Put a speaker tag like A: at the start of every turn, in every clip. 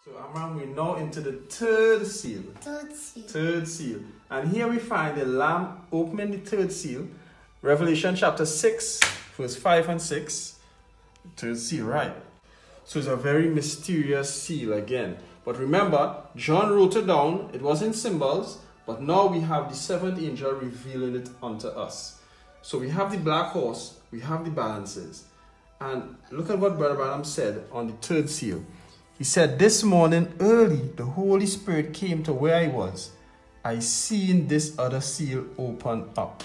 A: So Amram, we're now into the third seal. Third seal. And here we find the Lamb opening the third seal. Revelation chapter 6, verse 5 and 6. Third seal, right? So it's a very mysterious seal again. But remember, John wrote it down. It was in symbols. But now we have the seventh angel revealing it unto us. So we have the black horse. We have the balances. And look at what Brother Branham said on the third seal. He said, this morning early, the Holy Spirit came to where I was. I seen this other seal open up.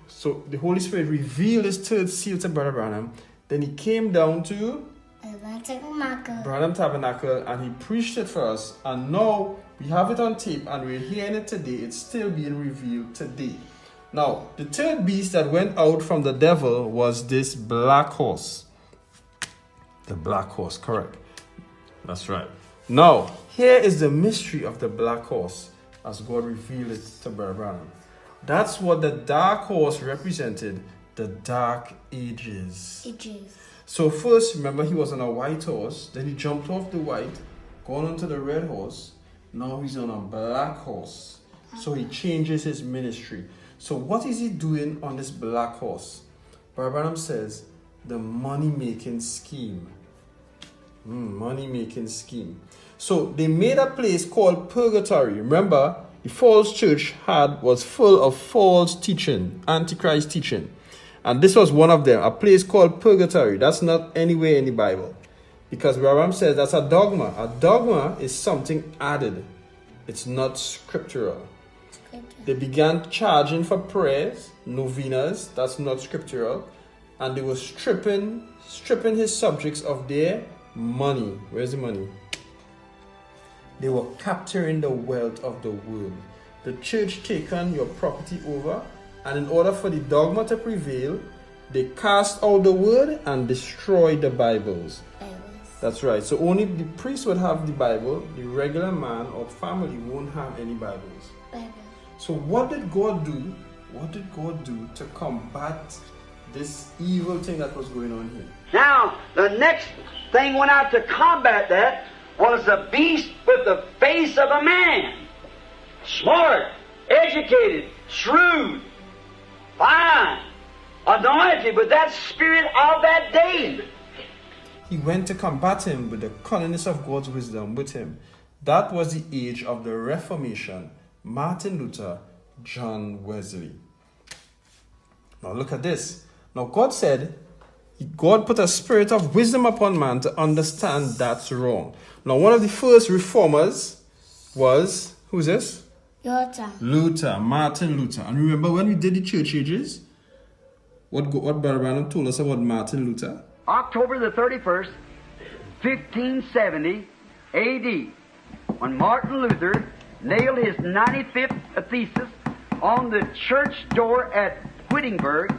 A: So the Holy Spirit revealed his third seal to Brother Branham. Then he came down to Branham Tabernacle and he preached it for us. And now we have it on tape and we're hearing it today. It's still being revealed today. Now, the third beast that went out from the devil was this black horse. The black horse, correct. That's right. Now, here is the mystery of the black horse as God revealed it to Brother Branham. That's what the dark horse represented, the dark ages. So first, remember, he was on a white horse. Then he jumped off the white, gone onto the red horse. Now he's on a black horse. So he changes his ministry. So what is he doing on this black horse? Brother Branham says, the money-making scheme. Money-making scheme. So they made a place called purgatory. Remember, the false church was full of false teaching, antichrist teaching. And this was one of them, a place called purgatory. That's not anywhere in the Bible. Because Branham says that's a dogma. A dogma is something added. It's not scriptural. They began charging for prayers, novenas. That's not scriptural. And they were stripping his subjects of their money. Where's the money? They were capturing the wealth of the world. The church taken your property over, and in order for the dogma to prevail, they cast out the word and destroyed the Bibles. That's right. So only the priest would have the Bible. The regular man or family won't have any Bibles. So what did God do? What did God do to combat this evil thing that was going on here?
B: Now, the next thing went out to combat that was a beast with the face of a man. Smart, educated, shrewd, fine, anointed with that spirit of that day.
A: He went to combat him with the cunningness of God's wisdom with him. That was the age of the Reformation. Martin Luther, John Wesley. Now look at this. Now God said, God put a spirit of wisdom upon man to understand that's wrong. Now one of the first reformers was, who's this? Luther, Martin Luther. And remember when we did the church ages, what Brother Branham told us about Martin Luther?
B: October the 31st, 1570 A.D., when Martin Luther nailed his 95th thesis on the church door at Wittenberg,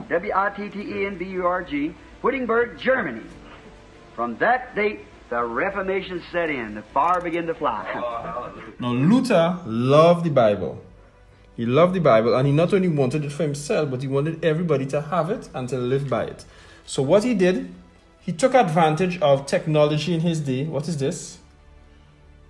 B: Wittenberg, Wittenberg, Germany. From that date, the Reformation set in. The fire began to fly.
A: Now, Luther loved the Bible. He loved the Bible, and he not only wanted it for himself, but he wanted everybody to have it and to live by it. So what he did, he took advantage of technology in his day. What is this?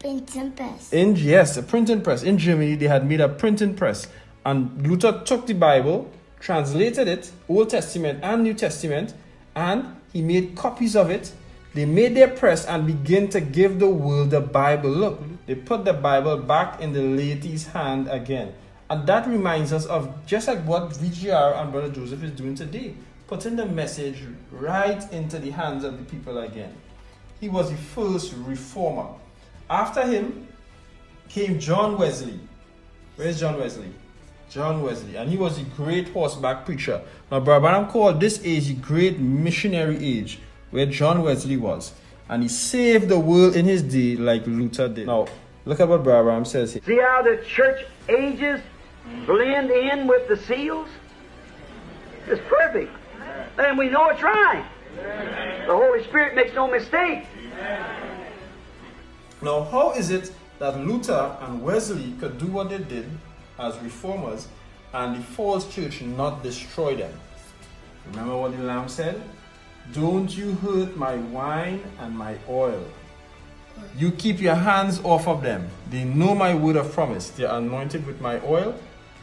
C: Printing press.
A: Yes, a printing press. In Germany, they had made a printing press. And Luther took the Bible, translated it, Old Testament and New Testament, and he made copies of it. They made their press and began to give the world the Bible. Look, they put the Bible back in the laity's hand again. And that reminds us of just like what VGR and Brother Joseph is doing today, putting the message right into the hands of the people again. He was the first reformer. After him came John Wesley. Where's John Wesley? John Wesley. And he was a great horseback preacher. Now, Brother Branham called this age the great missionary age, where John Wesley was. And he saved the world in his day like Luther did. Now, look at what Brother Branham says here.
B: See how the church ages blend in with the seals? It's perfect. And we know it's right. The Holy Spirit makes no mistake.
A: Now, how is it that Luther and Wesley could do what they did as reformers and the false church not destroy them? Remember what the Lamb said? Don't you hurt my wine and my oil. You keep your hands off of them. They know my word of promise. They're anointed with my oil.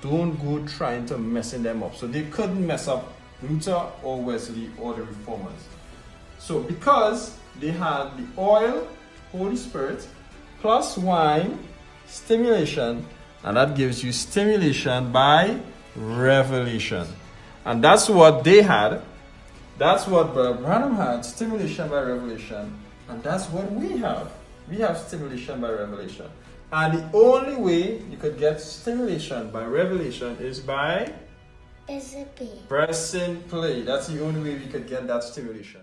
A: Don't go trying to messing them up. So they couldn't mess up Luther or Wesley or the Reformers. So because they had the oil, Holy Spirit, plus wine, stimulation, and that gives you stimulation by revelation. And that's what they had. That's what Brother Branham had, stimulation by revelation. And that's what we have. We have stimulation by revelation. And the only way you could get stimulation by revelation is by pressing play. That's the only way we could get that stimulation.